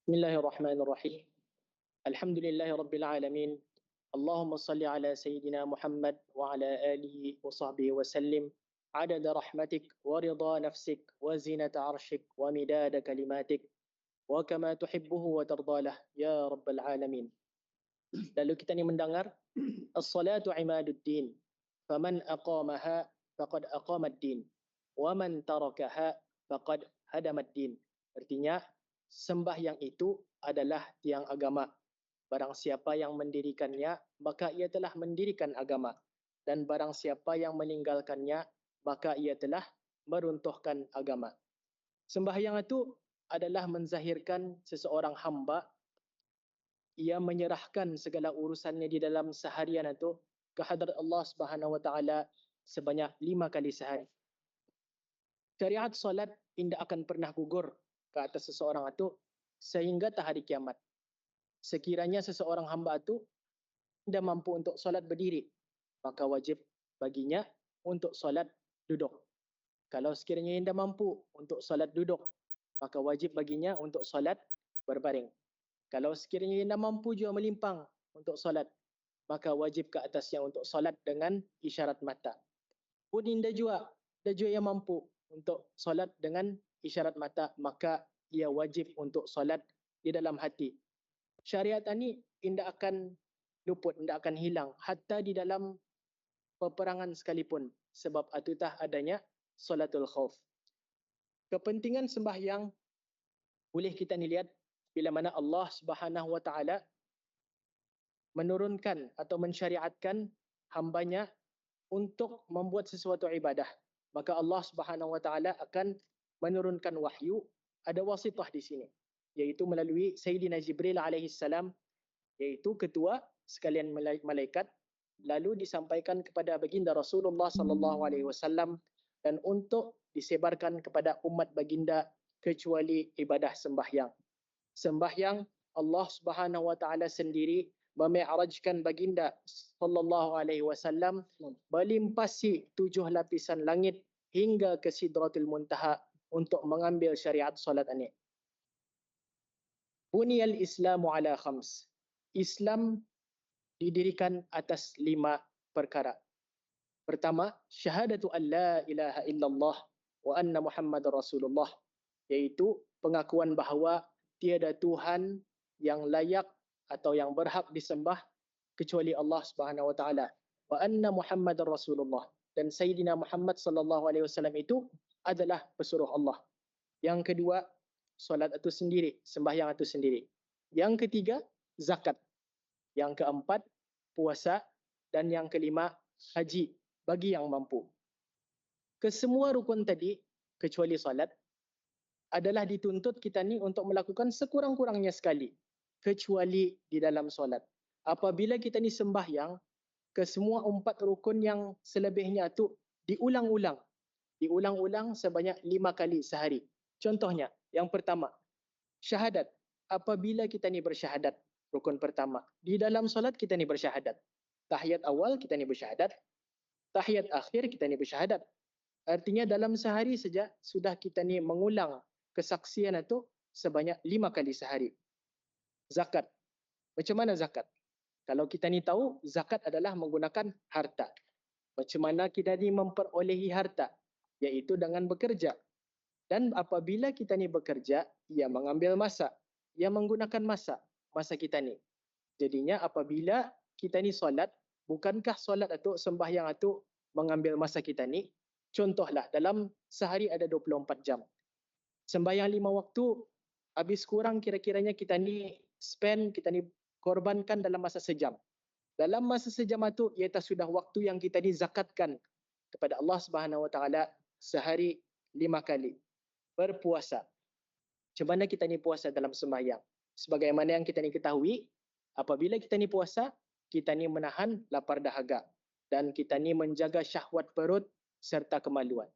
Bismillahirrahmanirrahim. Alhamdulillahi Rabbil Alamin. Allahumma salli ala Sayyidina Muhammad wa ala alihi wa sahbihi wa sallim. Adada rahmatik wa rida nafsik wa zinata arshik wa midada kalimatik wa kama tuhibbuhu wa tardalah ya Rabbal Alamin. Lalu kita ni mendengar as-salatu imaduddin. Faman aqamaha faqad aqamad-din. Wa man tarakaha faqad hadamad-din. Artinya sembahyang itu adalah tiang agama. Barang siapa yang mendirikannya, maka ia telah mendirikan agama. Dan barang siapa yang meninggalkannya, maka ia telah meruntuhkan agama. Sembahyang itu adalah menzahirkan seseorang hamba. Ia menyerahkan segala urusannya di dalam seharian itu ke hadrat Allah Subhanahu Wa Taala sebanyak 5 kali sehari. Syariat solat tidak akan pernah gugur ke atas seseorang itu sehingga hari kiamat. Sekiranya seseorang hamba itu tidak mampu untuk solat berdiri, maka wajib baginya untuk solat duduk. Kalau sekiranya tidak mampu untuk solat duduk, maka wajib baginya untuk solat berbaring. Kalau sekiranya tidak mampu juga melimpang untuk solat, maka wajib ke atasnya untuk solat dengan isyarat mata. Pun tidak juga yang mampu untuk solat dengan isyarat mata, maka ia wajib untuk solat di dalam hati. Syariat ini tidak akan luput, tidak akan hilang hatta di dalam peperangan sekalipun, sebab atutah adanya solatul khauf. Kepentingan sembahyang boleh kita lihat bila mana Allah Subhanahu Wa Taala menurunkan atau mensyariatkan hambanya untuk membuat sesuatu ibadah, maka Allah Subhanahu Wa Taala akan menurunkan wahyu. Ada wasitah di sini, yaitu melalui Sayyidina Jibril alaihi salam, yaitu ketua sekalian malaikat, lalu disampaikan kepada baginda Rasulullah sallallahu alaihi wasallam dan untuk disebarkan kepada umat baginda kecuali ibadah sembahyang. Sembahyang Allah Subhanahu Wa Taala sendiri memi'rajkan baginda sallallahu alaihi wasallam melimpasi 7 lapisan langit hingga ke Sidratul Muntaha untuk mengambil syariat solat ini. Buniyal Islamu ala khams. Islam didirikan atas 5 perkara. Pertama, syahadatu an la ilaha illallah wa anna Muhammadar Rasulullah, yaitu pengakuan bahawa tiada Tuhan yang layak atau yang berhak disembah kecuali Allah Subhanahu Wa Taala, wa anna Muhammadar Rasulullah, dan Sayyidina Muhammad sallallahu alaihi wasallam itu adalah pesuruh Allah. Yang kedua, solat itu sendiri, sembahyang itu sendiri. Yang ketiga, zakat. Yang keempat, puasa, dan yang kelima, haji bagi yang mampu. Kesemua rukun tadi kecuali solat adalah dituntut kita ni untuk melakukan sekurang-kurangnya sekali, kecuali di dalam solat. Apabila kita ni sembahyang, kesemua 4 rukun yang selebihnya itu diulang-ulang sebanyak 5 kali sehari. Contohnya, yang pertama, syahadat. Apabila kita ni bersyahadat, rukun pertama. Di dalam solat kita ni bersyahadat. Tahiyat awal kita ni bersyahadat. Tahiyat akhir kita ni bersyahadat. Artinya dalam sehari saja sudah kita ni mengulang kesaksian itu sebanyak 5 kali sehari. Zakat. Macam mana zakat? Kalau kita ni tahu, zakat adalah menggunakan harta. Macam mana kita ni memperolehi harta? Iaitu dengan bekerja. Dan apabila kita ni bekerja, ia mengambil masa. Ia menggunakan masa kita ni. Jadinya apabila kita ni solat, bukankah solat atau sembahyang itu mengambil masa kita ni? Contohlah, dalam sehari ada 24 jam. Sembahyang 5 waktu, habis kurang kira-kiranya kita ni korbankan dalam masa sejam. Dalam masa sejam itu, iaitu sudah waktu yang kita ni zakatkan kepada Allah Subhanahu Wa Taala sehari 5 kali. Berpuasa. Macam mana kita ni puasa dalam sembahyang? Sebagaimana yang kita ni ketahui, apabila kita ni puasa, kita ni menahan lapar dahaga dan kita ni menjaga syahwat perut serta kemaluan.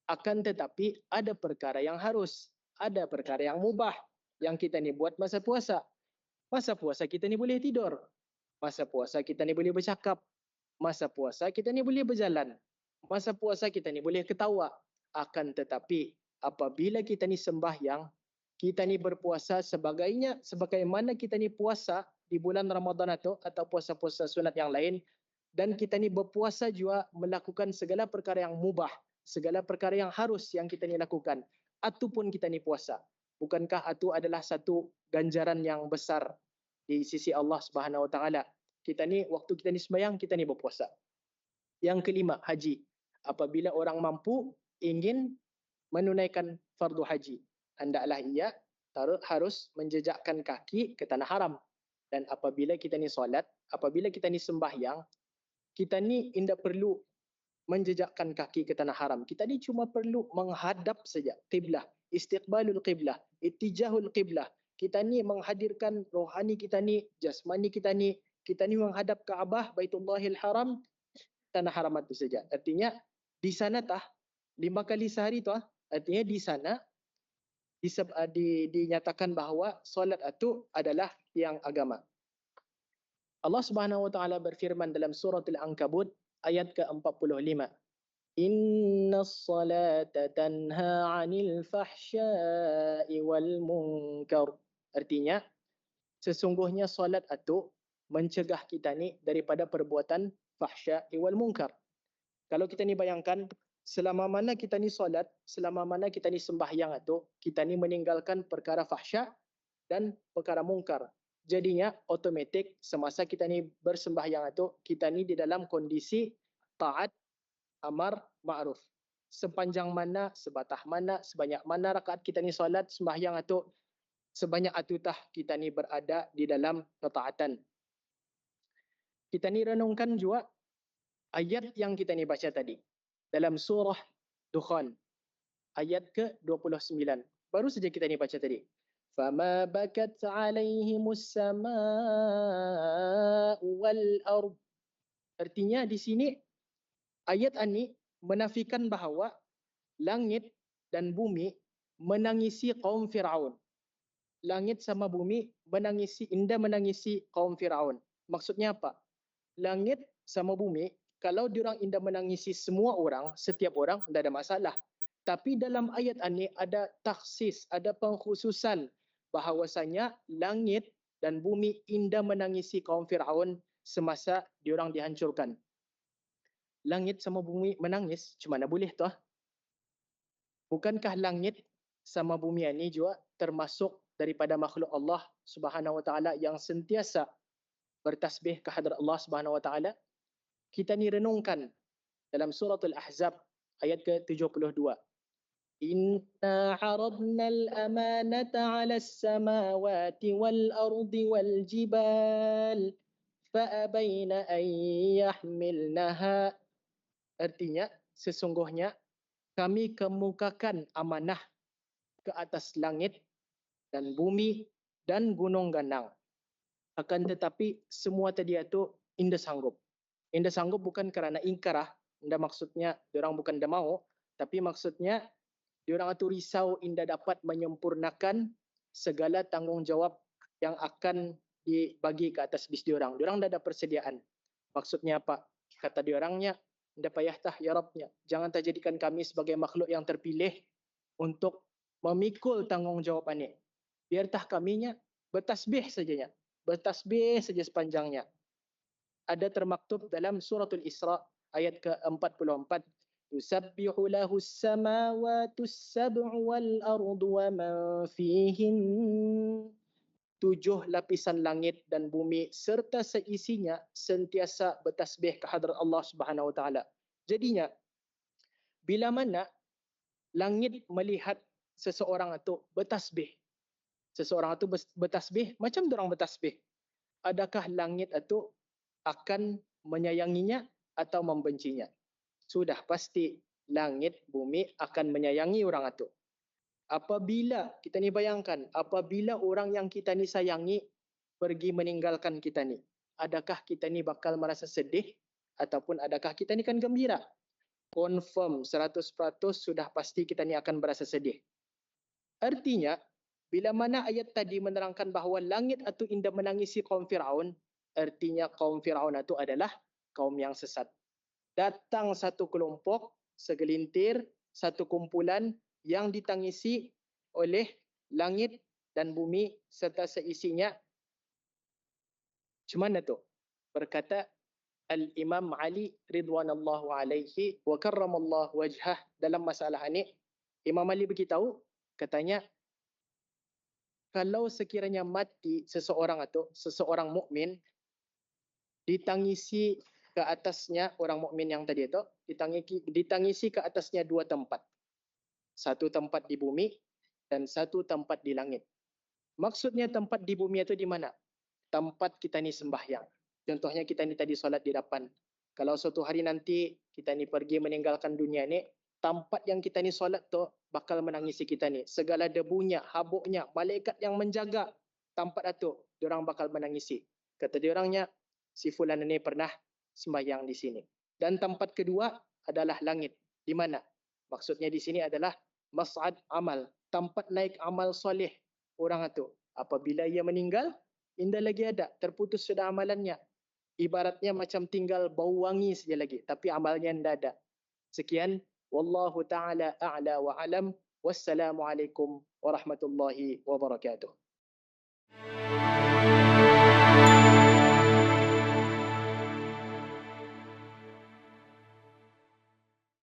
Akan tetapi ada perkara yang harus, ada perkara yang mubah yang kita ni buat masa puasa. Masa puasa kita ni boleh tidur. Masa puasa kita ni boleh bercakap. Masa puasa kita ni boleh berjalan. Masa puasa kita ni boleh ketawa. Akan tetapi apabila kita ni sembahyang, kita ni berpuasa sebagaimana kita ni puasa di bulan Ramadan atau puasa-puasa sunat yang lain, dan kita ni berpuasa juga melakukan segala perkara yang mubah, segala perkara yang harus yang kita ni lakukan. Atu pun kita ni puasa. Bukankah atu adalah satu ganjaran yang besar di sisi Allah Subhanahu Wa Taala? Kita ni waktu kita ni sembahyang, kita ni berpuasa. Yang kelima, haji. Apabila orang mampu ingin menunaikan fardu haji, hendaklah ia harus menjejakkan kaki ke tanah haram. Dan apabila kita ni solat, apabila kita ni sembahyang, kita ni tidak perlu menjejakkan kaki ke tanah haram. Kita ni cuma perlu menghadap saja qiblah, istiqbalul qiblah, ittijahul qiblah. Kita ni menghadirkan rohani kita ni, jasmani kita ni menghadap Kaabah, Baitullahil Haram, tanah haram itu saja. Artinya di sana 5 kali sehari artinya di sana dinyatakan bahawa solat itu adalah tiang agama. Allah Subhanahu Wa Taala berfirman dalam surah Al-Ankabut ayat ke-45. Innas salata tanha 'anil fahsya'i wal munkar. Artinya sesungguhnya solat itu mencegah kita ni daripada perbuatan fahsya'i wal munkar. Kalau kita ni bayangkan, selama mana kita ni solat, selama mana kita ni sembahyang itu, kita ni meninggalkan perkara fahsya dan perkara mungkar. Jadinya otomatik semasa kita ni bersembahyang itu, kita ni di dalam kondisi taat, amar, ma'ruf. Sepanjang mana, sebatah mana, sebanyak mana rakaat kita ni solat, sembahyang itu, sebanyak atutah kita ni berada di dalam ketaatan. Kita ni renungkan juga ayat yang kita ni baca tadi dalam surah Dukhan ayat ke-29. Baru saja kita ni baca tadi. Fama bakat 'alaihimus samaa'u wal ard. Artinya di sini ayat ini menafikan bahawa langit dan bumi menangisi kaum Firaun. Langit sama bumi menangisi kaum Firaun. Maksudnya apa? Langit sama bumi, kalau diorang indah menangisi semua orang, setiap orang, tidak ada masalah. Tapi dalam ayat ini ada taksis, ada pengkhususan bahawasanya langit dan bumi indah menangisi kaum Firaun semasa diorang dihancurkan. Langit sama bumi menangis, macam mana boleh tu? Bukankah langit sama bumi ini juga termasuk daripada makhluk Allah Subhanahu Wa Taala yang sentiasa bertasbih kehadrat Allah Subhanahu Wa Taala? Kita ni renungkan dalam surah Al-Ahzab ayat ke-72. Inna 'aradna al-amanata 'ala as-samawati wal-ardi wal-jibal fa'abayna an yahmilnaha. Artinya sesungguhnya kami kemukakan amanah ke atas langit dan bumi dan gunung ganang. Akan tetapi semua tadi itu indah sanggup. Indah sanggup bukan kerana ingkarah, indah maksudnya diorang bukan dah mau, tapi maksudnya diorang itu risau indah dapat menyempurnakan segala tanggungjawab yang akan dibagi ke atas bis diorang. Diorang dah ada persediaan. Maksudnya apa? Kata diorangnya, indah payah ya Rabbnya, jangan jadikan kami sebagai makhluk yang terpilih untuk memikul tanggungjawab ini. Biar kaminya bertasbih sajanya. Bertasbih saja sepanjangnya. Ada termaktub dalam suratul Isra ayat ke-44. Yusabbihu lahu as-samawati as-sab'u wal-ardu wa man fihin. 7 lapisan langit dan bumi serta seisinya sentiasa bertasbih kehadrat Allah Subhanahu Wa Taala. Jadinya bila mana langit melihat seseorang itu bertasbih, seseorang itu bertasbih, macam orang bertasbih, adakah langit itu akan menyayanginya atau membencinya? Sudah pasti langit, bumi akan menyayangi orang itu. Apabila kita ni bayangkan, apabila orang yang kita ni sayangi pergi meninggalkan kita ni, adakah kita ni bakal merasa sedih ataupun adakah kita ni kan gembira? Confirm 100% sudah pasti kita ni akan berasa sedih. Artinya bila mana ayat tadi menerangkan bahawa langit itu indah menangisi kaum Firaun, artinya kaum Firaun itu adalah kaum yang sesat. Datang satu kelompok, segelintir, satu kumpulan yang ditangisi oleh langit dan bumi serta seisinya. Macam mana tu? Berkata Al-Imam Ali ridwanallahu alaihi wa karramallahu wajhah dalam masalah ini, Imam Ali beritahu, katanya, kalau sekiranya mati seseorang atau seseorang mukmin, ditangisi ke atasnya orang mukmin yang tadi itu, ditangisi ke atasnya dua tempat. Satu tempat di bumi dan satu tempat di langit. Maksudnya tempat di bumi itu di mana? Tempat kita ni sembahyang. Contohnya kita ni tadi solat di depan. Kalau suatu hari nanti kita ni pergi meninggalkan dunia ni, tempat yang kita ni solat tu bakal menangisi kita ni. Segala debunya, habuknya, malaikat yang menjaga tempat itu, diorang bakal menangisi. Kata diorangnya, si fulan ini pernah sembahyang di sini. Dan tempat kedua adalah langit. Di mana? Maksudnya di sini adalah mas'ad amal, tempat naik amal soleh orang itu. Apabila ia meninggal, indah lagi ada, terputus sudah amalannya. Ibaratnya macam tinggal bau wangi saja lagi, tapi amalnya tidak ada. Sekian, wallahu ta'ala a'la wa alam. Wassalamualaikum warahmatullahi wabarakatuh.